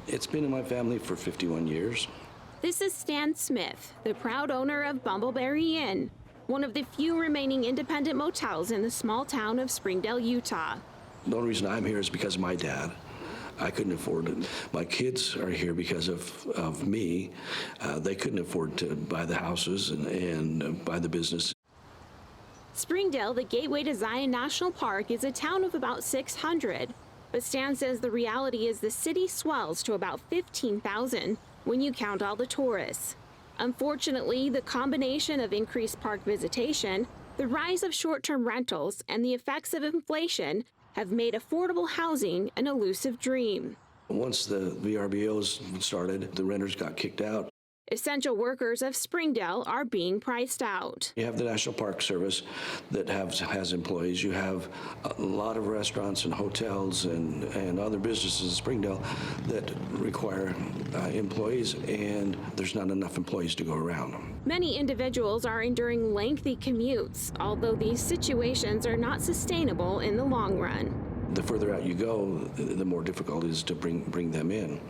It's been in my family for 51 years. This is Stan Smith, the proud owner of Bumbleberry Inn, one of the few remaining independent motels in the small town of Springdale, Utah. The only reason I'm here is because of my dad. I couldn't afford it. My kids are here because of me. They couldn't afford to buy the houses and buy the business. Springdale, the gateway to Zion National Park, is a town of about 600. But Stan says the reality is the city swells to about 15,000 when you count all the tourists. Unfortunately, the combination of increased park visitation, the rise of short-term rentals, and the effects of inflation have made affordable housing an elusive dream. Once the VRBOs started, the renters got kicked out. Essential workers of Springdale are being priced out. You have the National Park Service that has employees. You have a lot of restaurants and hotels and other businesses in Springdale that require employees, and there's not enough employees to go around. Many individuals are enduring lengthy commutes, although these situations are not sustainable in the long run. The further out you go, the more difficult it is to bring them in.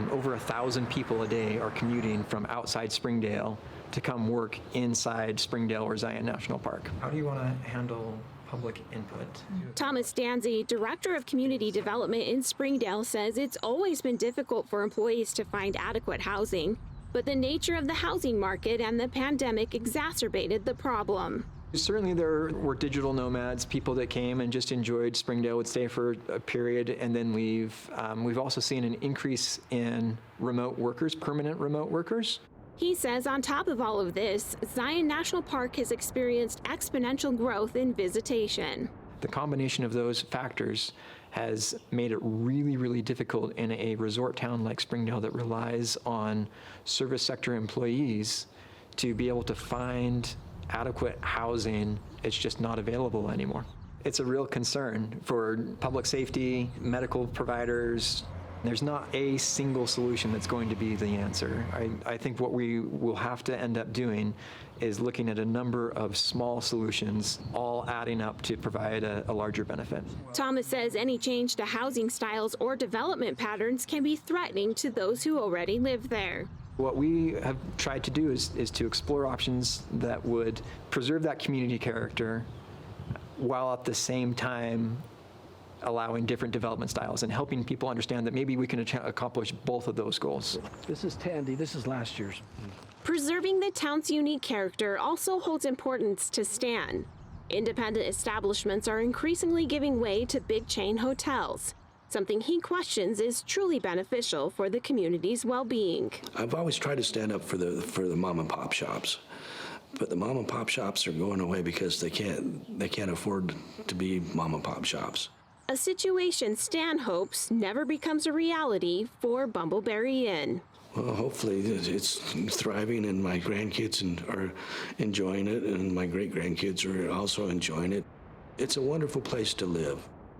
Over 1,000 people a day are commuting from outside Springdale to come work inside Springdale or Zion National Park. How do you want to handle public input? Thomas Danzy, Director of Community Development in Springdale, says it's always been difficult for employees to find adequate housing, but the nature of the housing market and the pandemic exacerbated the problem. Certainly there were digital nomads, people that came and just enjoyed Springdale, would stay for a period and then leave. We've also seen an increase in remote workers, permanent remote workers. He says on top of all of this, Zion National Park has experienced exponential growth in visitation. The combination of those factors has made it really, really difficult in a resort town like Springdale that relies on service sector employees to be able to find adequate housing. It's just not available anymore. It's a real concern for public safety, medical providers. There's not a single solution that's going to be the answer. I think what we will have to end up doing is looking at a number of small solutions, all adding up to provide a larger benefit. Thomas says any change to housing styles or development patterns can be threatening to those who already live there. What we have tried to do is to explore options that would preserve that community character while at the same time allowing different development styles and helping people understand that maybe we can accomplish both of those goals. This is Tandy. This is last year's. Preserving the town's unique character also holds importance to Stan. Independent establishments are increasingly giving way to big chain hotels, something he questions is truly beneficial for the community's well-being. I've always tried to stand up for the mom and pop shops, but the mom and pop shops are going away because they can't afford to be mom and pop shops. A situation Stan hopes never becomes a reality for Bumbleberry Inn. Well, hopefully it's thriving and my grandkids are enjoying it and my great-grandkids are also enjoying it. It's a wonderful place to live.